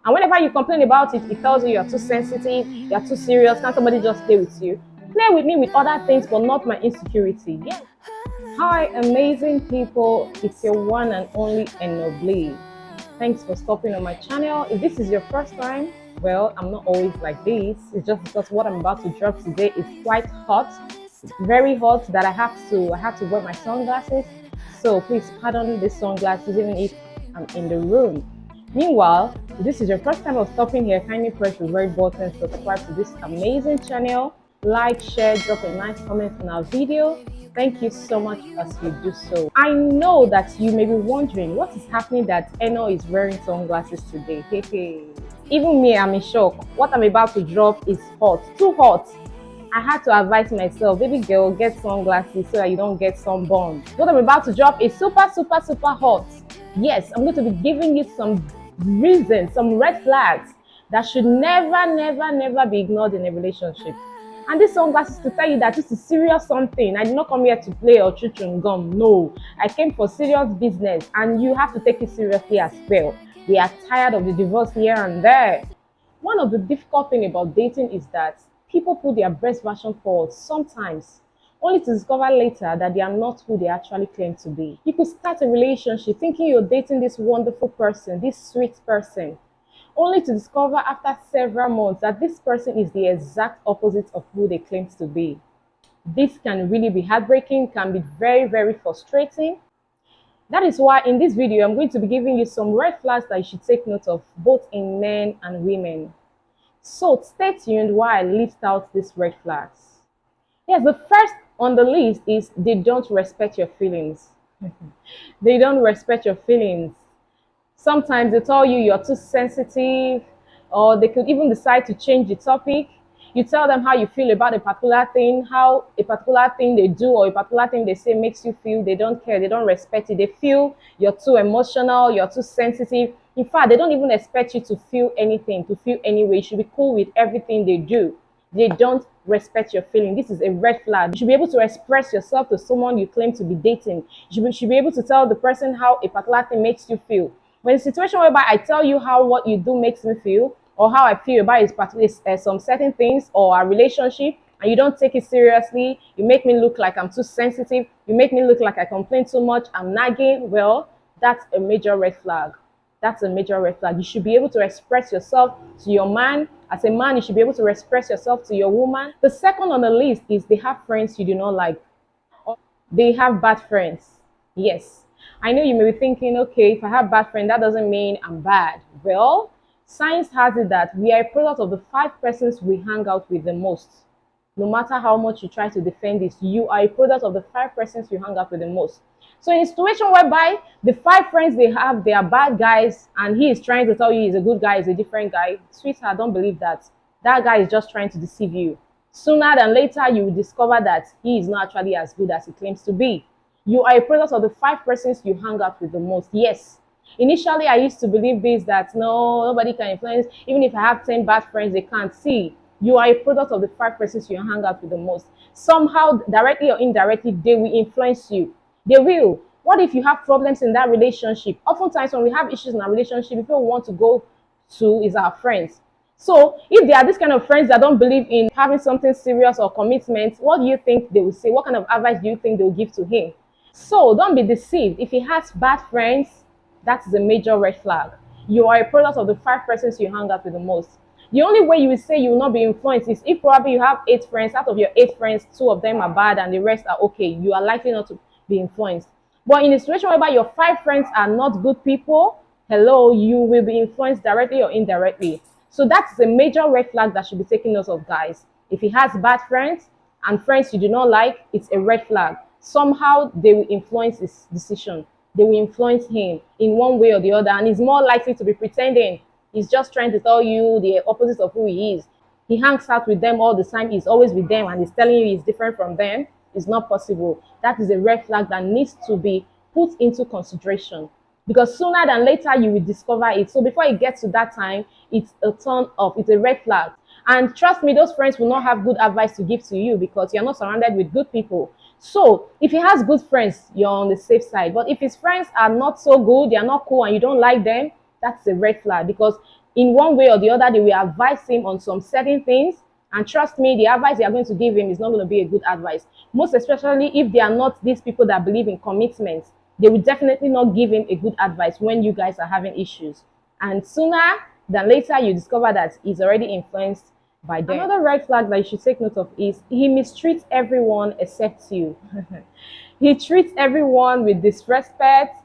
And whenever you complain about it, it tells you you're too sensitive, you're too serious. Can't somebody just play with you? Play with me with other things, but not my insecurity. Yeah. Hi, amazing people. It's your one and only Ennobly. Thanks for stopping on my channel. If this is your first time, well, I'm not always like this. It's just because what I'm about to drop today is quite hot. It's very hot that I have to wear my sunglasses. So please pardon the sunglasses even if I'm in the room. Meanwhile, if this is your first time of stopping here, kindly press the red button, subscribe to this amazing channel, like, share, drop a nice comment on our video. Thank you so much as you do so. I know that you may be wondering what is happening that Eno is wearing sunglasses today. Hey. Even me, I'm in shock. What I'm about to drop is hot, too hot. I had to advise myself, baby girl, get sunglasses so that you don't get sunburn. What I'm about to drop is super hot. Yes, I'm going to be giving you some reasons, some red flags that should never be ignored in a relationship. And these sunglasses to tell you that this is serious something. I did not come here to play or chew chewing gum. No, I came for serious business, and you have to take it seriously as well. We are tired of the divorce here and there. One of the difficult things about dating is that people put their best version forward sometimes, only to discover later that they are not who they actually claim to be. You could start a relationship thinking you're dating this wonderful person, this sweet person, only to discover after several months that this person is the exact opposite of who they claim to be. This can really be heartbreaking, can be very frustrating. That is why in this video, I'm going to be giving you some red flags that you should take note of, both in men and women. So stay tuned while I list out these red flags. Yes, the first on the list is they don't respect your feelings. They don't respect your feelings. Sometimes they tell you you're too sensitive, or they could even decide to change the topic. You tell them how you feel about a particular thing, how a particular thing they do or a particular thing they say makes you feel. They don't care, they don't respect it. They feel you're too emotional, you're too sensitive. In fact, they don't even expect you to feel anything, to feel any way. You should be cool with everything they do. They don't respect your feeling. This is a red flag. You should be able to express yourself to someone you claim to be dating. You should be able to tell the person how a particular thing makes you feel. When a situation whereby I tell you how what you do makes me feel, or how I feel about some certain things or a relationship, and you don't take it seriously, you make me look like I'm too sensitive, you make me look like I complain too much, I'm nagging, well, that's a major red flag. That's a major red flag. You should be able to express yourself to your man. As a man, you should be able to express yourself to your woman. The second on the list is they have friends you do not like. They have bad friends. Yes. I know you may be thinking, okay, if I have bad friends, that doesn't mean I'm bad. Well, science has it that we are a product of the 5 persons we hang out with the most. No matter how much you try to defend this, you are a product of the 5 persons you hang out with the most. So in a situation whereby the 5 friends they have, they are bad guys, and he is trying to tell you he's a good guy, he's a different guy, sweetheart, don't believe that. That guy is just trying to deceive you. Sooner than later, you will discover that he is not actually as good as he claims to be. You are a product of the 5 persons you hang out with the most. Yes. Initially, I used to believe this, that no, nobody can influence. Even if I have 10 bad friends, they can't see. You are a product of the 5 persons you hang out with the most. Somehow, directly or indirectly, they will influence you. They will. What if you have problems in that relationship? Oftentimes, when we have issues in our relationship, people want to go to is our friends. So if they are this kind of friends that don't believe in having something serious or commitment, what do you think they will say? What kind of advice do you think they will give to him? So don't be deceived. If he has bad friends, that is a major red flag. You are a product of the 5 persons you hang out with the most. The only way you will say you will not be influenced is if probably you have 8 friends. Out of your 8 friends, 2 of them are bad and the rest are okay. You are likely not to be influenced. But in a situation whereby your 5 friends are not good people, hello, you will be influenced directly or indirectly. So that's a major red flag that should be taken note of, guys. If he has bad friends and friends you do not like, it's a red flag. Somehow they will influence his decision. They will influence him in one way or the other, and he's more likely to be pretending. He's just trying to tell you the opposite of who he is. He hangs out with them all the time. He's always with them, and he's telling you he's different from them. It's not possible. That is a red flag that needs to be put into consideration, because sooner than later you will discover it. So before it gets to that time, it's a turn off. It's a red flag. And trust me, those friends will not have good advice to give to you because you're not surrounded with good people. So if he has good friends, you're on the safe side. But if his friends are not so good, they're not cool, and you don't like them, that's a red flag, because in one way or the other, they will advise him on some certain things. And trust me, the advice they are going to give him is not going to be a good advice. Most especially if they are not these people that believe in commitment, they will definitely not give him a good advice when you guys are having issues. And sooner than later, you discover that he's already influenced by them. Another red flag that you should take note of is he mistreats everyone except you. He treats everyone with disrespect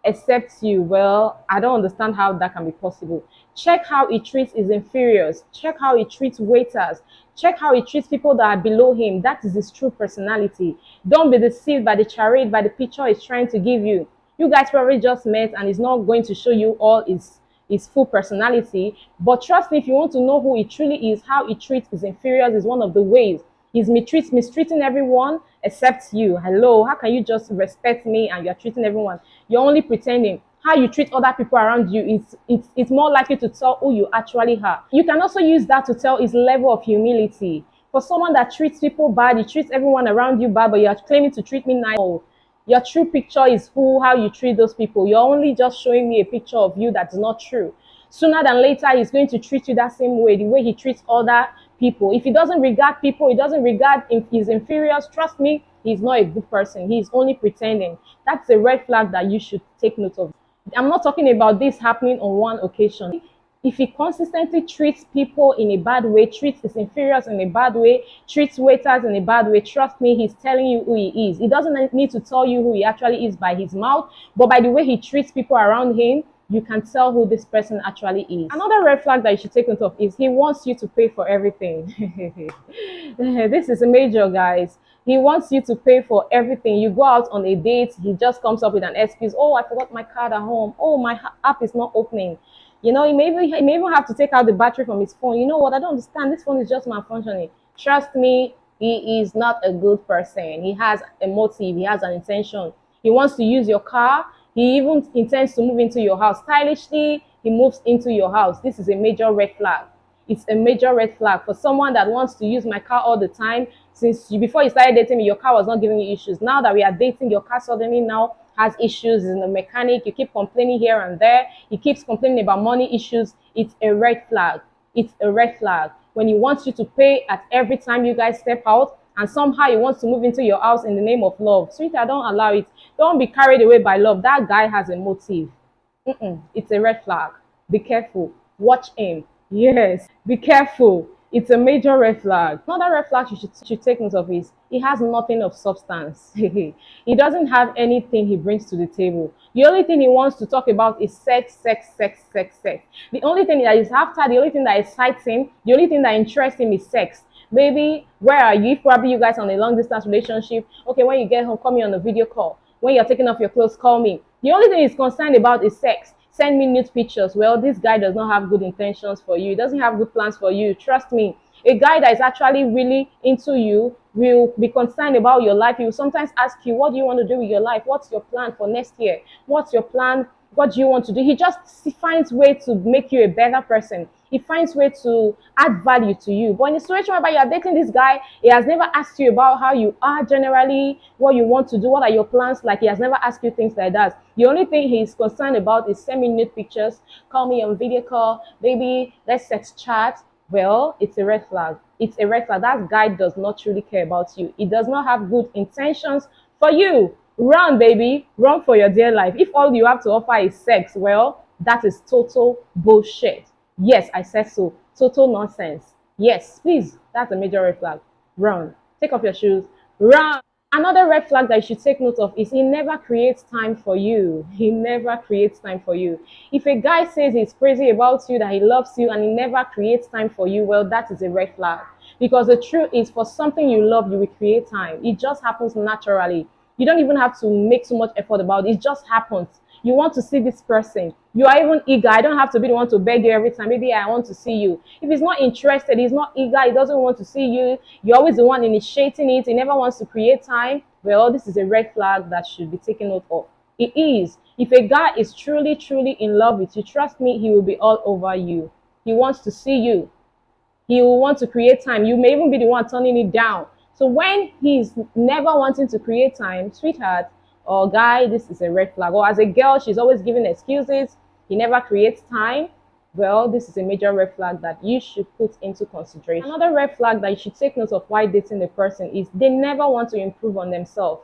except you. Well, I don't understand how that can be possible. Check how he treats his inferiors. Check how he treats waiters. Check how he treats people that are below him. That is his true personality. Don't be deceived by the charade, by the picture he's trying to give you. You guys probably just met and he's not going to show you all his full personality. But trust me, if you want to know who he truly is, how he treats his inferiors is one of the ways. He's mistreating everyone except you. Hello, how can you just respect me and you're treating everyone? You're only pretending. How you treat other people around you it's more likely to tell who you actually are. You can also use that to tell his level of humility. For someone that treats people bad, he treats everyone around you bad, but you're claiming to treat me nice. Oh, your true picture is how you treat those people. You're only just showing me a picture of you that's not true. Sooner than later, he's going to treat you that same way, the way he treats other people. If he doesn't regard people, he doesn't regard his inferiors, trust me, he's not a good person. He's only pretending. That's a red flag that you should take note of. I'm not talking about this happening on one occasion. If he consistently treats people in a bad way, treats his inferiors in a bad way, treats waiters in a bad way, trust me, he's telling you who he is. He doesn't need to tell you who he actually is by his mouth, but by the way he treats people around him, you can tell who this person actually is. Another red flag that you should take note of is he wants you to pay for everything. This is a major, guys. He wants you to pay for everything. You go out on a date, he just comes up with an excuse. Oh, I forgot my card at home. Oh, my app is not opening. You know, he may even have to take out the battery from his phone. You know what? I don't understand. This phone is just malfunctioning. Trust me, he is not a good person. He has a motive. He has an intention. He wants to use your car. He even intends to move into your house. Stylishly, he moves into your house. This is a major red flag. It's a major red flag for someone that wants to use my car all the time. Before you started dating me, your car was not giving you issues. Now that we are dating, your car suddenly now has issues in the mechanic. You keep complaining here and there. He keeps complaining about money issues. It's a red flag. It's a red flag. When he wants you to pay at every time you guys step out, and somehow he wants to move into your house in the name of love. Sweetheart, don't allow it. Don't be carried away by love. That guy has a motive. It's a red flag. Be careful. Watch him. Yes, be careful. It's a major red flag. Another red flag you should take note of is he has nothing of substance. He doesn't have anything he brings to the table. The only thing he wants to talk about is sex, sex, sex, sex, sex. The only thing that is after, the only thing that excites him, the only thing that interests him is sex. Baby, where are you? If probably you guys on a long distance relationship. Okay, when you get home, call me on a video call. When you're taking off your clothes, call me. The only thing he's concerned about is sex. Send me nude pictures. Well, this guy does not have good intentions for you. He doesn't have good plans for you. Trust me. A guy that is actually really into you will be concerned about your life. He will sometimes ask you, what do you want to do with your life? What's your plan for next year? What's your plan? What do you want to do? He just finds way to make you a better person. He finds way to add value to you. But in a situation where you are dating this guy, he has never asked you about how you are generally, what you want to do, what are your plans like. He has never asked you things like that. The only thing he's concerned about is send me nude pictures, call me on video call, baby, let's sex chat. Well, it's a red flag. It's a red flag. That guy does not truly care about you. He does not have good intentions for you. Run, baby. Run for your dear life. If all you have to offer is sex, well, that is total bullshit. Yes, I said so. Total nonsense. Yes, please. That's a major red flag. Run. Take off your shoes. Run. Another red flag that you should take note of is he never creates time for you. He never creates time for you. If a guy says he's crazy about you, that he loves you, and he never creates time for you, well, that is a red flag. Because the truth is, for something you love, you will create time. It just happens naturally. You don't even have to make so much effort about it. It just happens. You want to see this person. You are even eager. I don't have to be the one to beg you every time. Maybe I want to see you. If he's not interested, he's not eager, he doesn't want to see you, you're always the one initiating it, he never wants to create time, well, this is a red flag that should be taken note of. It is. If a guy is truly, truly in love with you, trust me, he will be all over you. He wants to see you. He will want to create time. You may even be the one turning it down. So when he's never wanting to create time, sweetheart, or guy, this is a red flag. Or as a girl, she's always giving excuses. He never creates time. Well, this is a major red flag that you should put into consideration. Another red flag that you should take note of while dating the person is they never want to improve on themselves.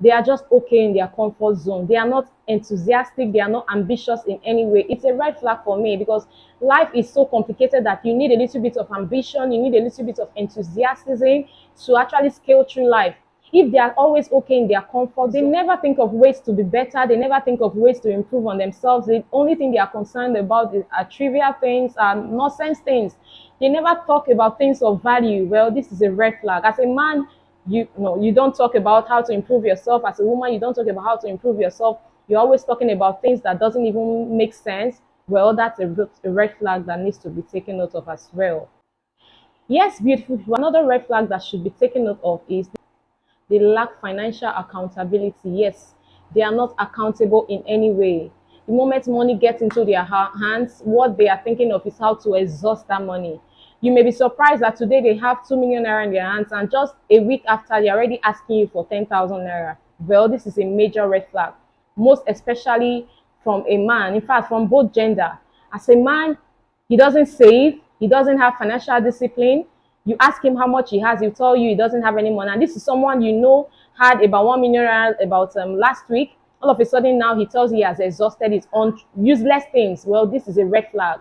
They are just okay in their comfort zone. They are not enthusiastic. They are not ambitious in any way. It's a red flag for me because life is so complicated that you need a little bit of ambition. You need a little bit of enthusiasm to actually scale through life. If they are always okay in their comfort, they never think of ways to be better. They never think of ways to improve on themselves. The only thing they are concerned about are trivial things and nonsense things. They never talk about things of value. Well, this is a red flag. As a man, you know, you don't talk about how to improve yourself. As a woman, you don't talk about how to improve yourself. You're always talking about things that doesn't even make sense. Well, that's a red flag that needs to be taken note of as well. Yes, beautiful people. Another red flag that should be taken note of is they lack financial accountability. Yes, they are not accountable in any way. The moment money gets into their hands, what they are thinking of is how to exhaust that money. You may be surprised that today they have 2 million naira in their hands, and just a week after, they're already asking you for 10,000 naira. Well, this is a major red flag, most especially from a man, in fact, from both gender. As a man, he doesn't save, he doesn't have financial discipline. You ask him how much he has, he'll tell you he doesn't have any money. And this is someone you know had about 1 million about last week. All of a sudden now he tells you he has exhausted his own useless things. Well, this is a red flag.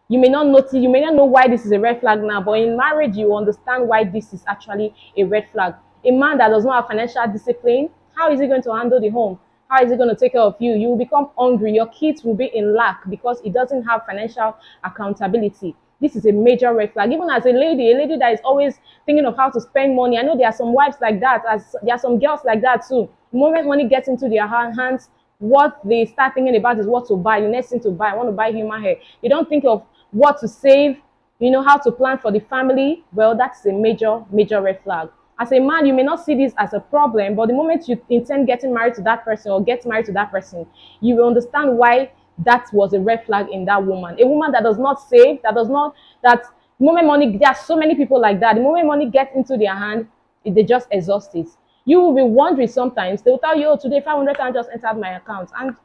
You may not notice, you may not know why this is a red flag now, but in marriage you understand why this is actually a red flag. A man that does not have financial discipline, how is he going to handle the home? How is he going to take care of you? You will become hungry. Your kids will be in lack because he doesn't have financial accountability. This is a major red flag. Even as a lady that is always thinking of how to spend money. I know there are some wives like that, as there are some girls like that too. The moment money gets into their hands, what they start thinking about is what to buy. The next thing to buy, I want to buy human hair. You don't think of what to save, you know, how to plan for the family. Well, that's a major red flag. As a man, you may not see this as a problem, but the moment you intend getting married to that person or get married to that person, you will understand why that was a red flag in that woman. A woman that does not save, that the moment money, there are so many people like that. The moment money gets into their hand, they just exhaust it. You will be wondering sometimes, they will tell you, oh, today 500 just entered my account. And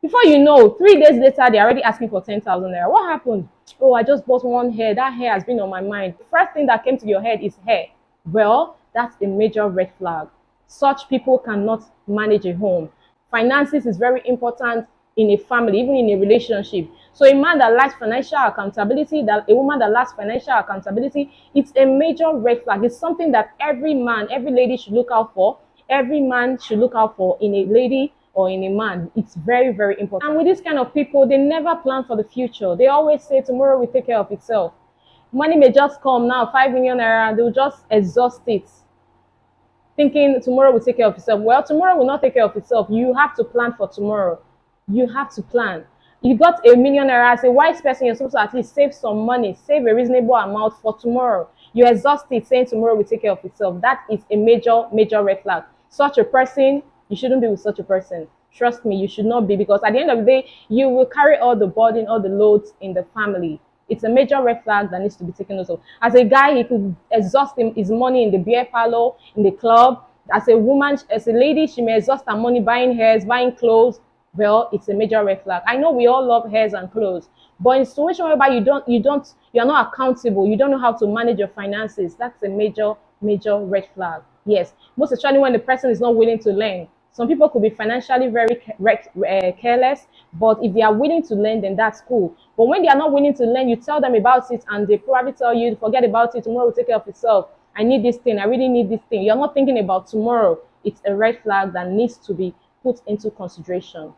before you know, 3 days later, they're already asking for 10,000 naira. What happened? Oh, I just bought one hair. That hair has been on my mind. The first thing that came to your head is hair. Well, that's a major red flag. Such people cannot manage a home. Finances is very important in a family, even in a relationship. So a man that lacks financial accountability, that a woman that lacks financial accountability, it's a major red flag. It's something that every man, every lady should look out for. Every man should look out for in a lady or in a man. It's very important. And with this kind of people, they never plan for the future. They always say tomorrow will take care of itself. Money may just come now, 5 million naira, they'll just exhaust it, thinking tomorrow will take care of itself. Well, tomorrow will not take care of itself. You have to plan for tomorrow. You have to plan. You got a million naira as a wise person, you're supposed to at least save some money, save a reasonable amount for tomorrow. You exhaust it saying tomorrow will take care of itself. That is a major red flag. Such a person, you shouldn't be with such a person. Trust me, you should not be, because at the end of the day, you will carry all the burden, all the loads in the family. It's a major red flag that needs to be taken note of. As a guy, he could exhaust his money in the beer parlor, in the club. As a woman, as a lady, she may exhaust her money buying hairs, buying clothes. Well, it's a major red flag. I know we all love hairs and clothes, but in a situation whereby you're not accountable, you don't know how to manage your finances, that's a major red flag. Yes, most especially when the person is not willing to learn. Some people could be financially very careless, but if they are willing to learn, then that's cool. But when they are not willing to learn, you tell them about it, and they probably tell you, forget about it, tomorrow will take care of itself. I need this thing, I really need this thing. You're not thinking about tomorrow. It's a red flag that needs to be put into consideration.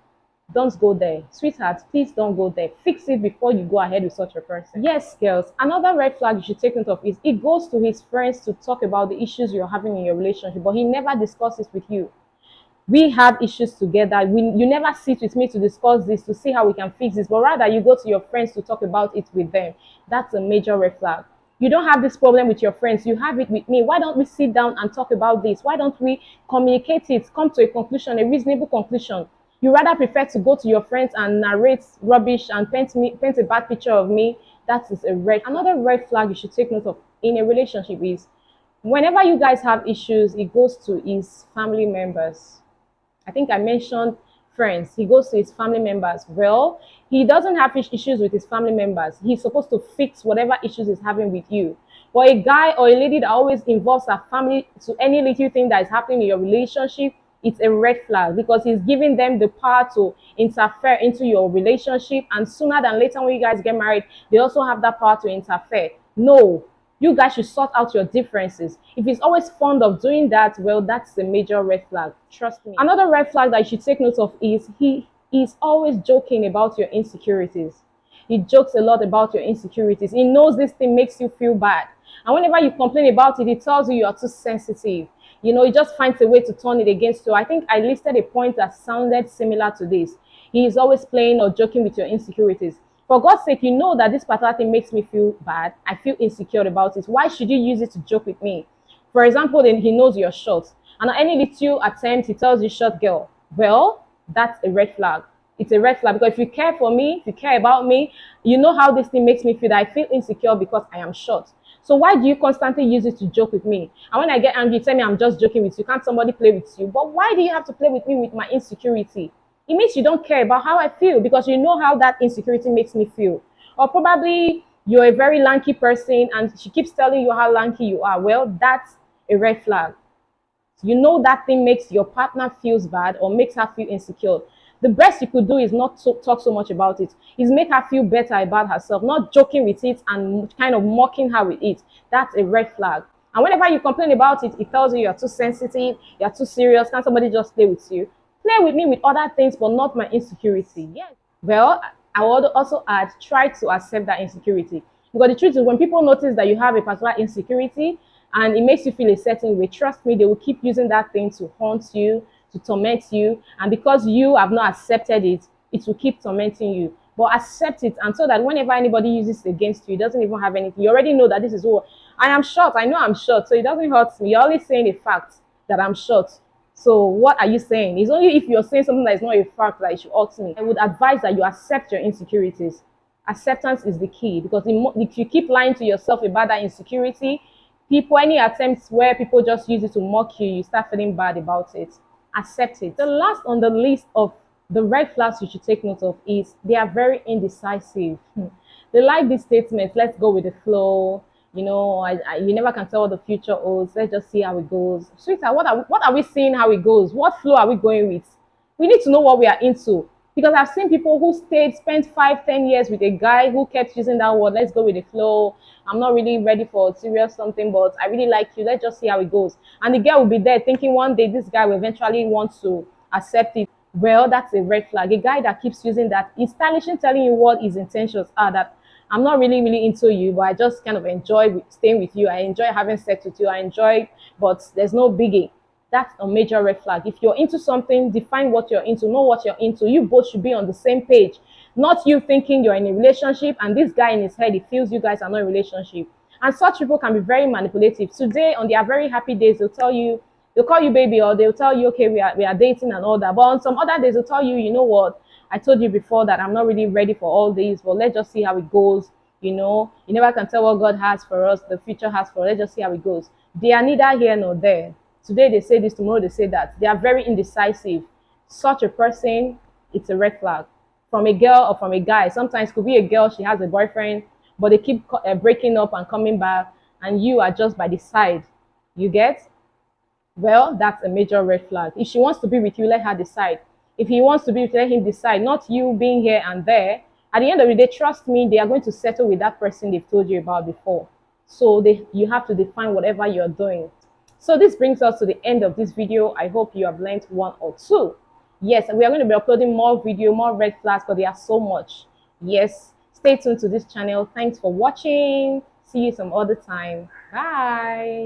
Don't go there. Sweetheart, please don't go there. Fix it before you go ahead with such a person. Yes, girls, another red flag you should take note of is it goes to his friends to talk about the issues you're having in your relationship, but he never discusses with you. We have issues together. You never sit with me to discuss this, to see how we can fix this, but rather you go to your friends to talk about it with them. That's a major red flag. You don't have this problem with your friends, you have it with me. Why don't we sit down and talk about this? Why don't we communicate it, come to a conclusion, a reasonable conclusion? You rather prefer to go to your friends and narrate rubbish and paint a bad picture of me. That is a red. Another red flag you should take note of in a relationship is whenever you guys have issues, it goes to his family members. I think I mentioned friends, he goes to his family members. Well, he doesn't have issues with his family members. He's supposed to fix whatever issues he's having with you. But a guy or a lady that always involves her family to any little thing that is happening in your relationship, it's a red flag, because he's giving them the power to interfere into your relationship. And sooner than later, when you guys get married, they also have that power to interfere. No, you guys should sort out your differences. If he's always fond of doing that, well, that's a major red flag. Trust me. Another red flag that you should take note of is he is always joking about your insecurities. He jokes a lot about your insecurities. He knows this thing makes you feel bad. And whenever you complain about it, he tells you are too sensitive. You know, he just finds a way to turn it against you. I think I listed a point that sounded similar to this. He is always playing or joking with your insecurities. For God's sake, you know that this particular thing makes me feel bad. I feel insecure about it. Why should you use it to joke with me? For example, then he knows you're short. And at any little attempt, he tells you, short girl. Well, that's a red flag. It's a red flag, because if you care for me, if you care about me, you know how this thing makes me feel, that I feel insecure because I am short. So why do you constantly use it to joke with me? And when I get angry, you tell me I'm just joking with you. Can't somebody play with you? But why do you have to play with me with my insecurity? It means you don't care about how I feel, because you know how that insecurity makes me feel. Or probably you're a very lanky person and she keeps telling you how lanky you are. Well, that's a red flag. You know that thing makes your partner feels bad or makes her feel insecure. The best you could do is not talk so much about it. Is make her feel better about herself, not joking with it and kind of mocking her with it. That's a red flag. And whenever you complain about it, it tells you you're too sensitive, you're too serious. Can't somebody just play with you? Play with me with other things, but not my insecurity. Yes. Well, I would also add, try to accept that insecurity. Because the truth is, when people notice that you have a particular insecurity and it makes you feel a certain way, trust me, they will keep using that thing to haunt you, to torment you. And because you have not accepted it, it will keep tormenting you. But accept it, and so that whenever anybody uses it against you, it doesn't even have anything. You already know that this is what I am short. I know I'm short, so it doesn't hurt me. You're only saying a fact that I'm short. So what are you saying? It's only if you're saying something that is not a fact that it should hurt me. I would advise that you accept your insecurities. Acceptance is the key, because if you keep lying to yourself about that insecurity, people, any attempts where people just use it to mock you, you start feeling bad about it. Accept it. The last on the list of the red flags you should take note of is they are very indecisive. They like this statement, let's go with the flow. You know, you never can tell what the future holds. Let's just see how it goes. Sweetheart, what are we seeing how it goes? What flow are we going with? We need to know what we are into. Because I've seen people who spent 5, 10 years with a guy who kept using that word, let's go with the flow. I'm not really ready for serious something, but I really like you. Let's just see how it goes. And the girl will be there thinking one day this guy will eventually want to accept it. Well, that's a red flag. A guy that keeps using that is stylishly telling you what his intentions are, that I'm not really into you, but I just kind of enjoy staying with you. I enjoy having sex with you. I enjoy, but there's no biggie. That's a major red flag. If you're into something, define what you're into, know what you're into. You both should be on the same page. Not you thinking you're in a relationship and this guy in his head, he feels you guys are not in a relationship. And such people can be very manipulative. Today, on their very happy days, they'll tell you, they'll call you baby, or they'll tell you, okay, we are dating and all that. But on some other days, they'll tell you, you know what, I told you before that I'm not really ready for all these, but let's just see how it goes. You know, you never can tell what God has for us, the future has for us. Let's just see how it goes. They are neither here nor there. Today they say this, tomorrow they say that. They are very indecisive. Such a person, it's a red flag. From a girl or from a guy. Sometimes it could be a girl, she has a boyfriend, but they keep breaking up and coming back, and you are just by the side. You get? Well, that's a major red flag. If she wants to be with you, let her decide. If he wants to be with you, let him decide. Not you being here and there. At the end of the day, trust me, they are going to settle with that person they've told you about before. So you have to define whatever you're doing. So this brings us to the end of this video. I hope you have learned one or two. Yes, and we are going to be uploading more video, more red flags, because there are so much. Yes, stay tuned to this channel. Thanks for watching. See you some other time. Bye.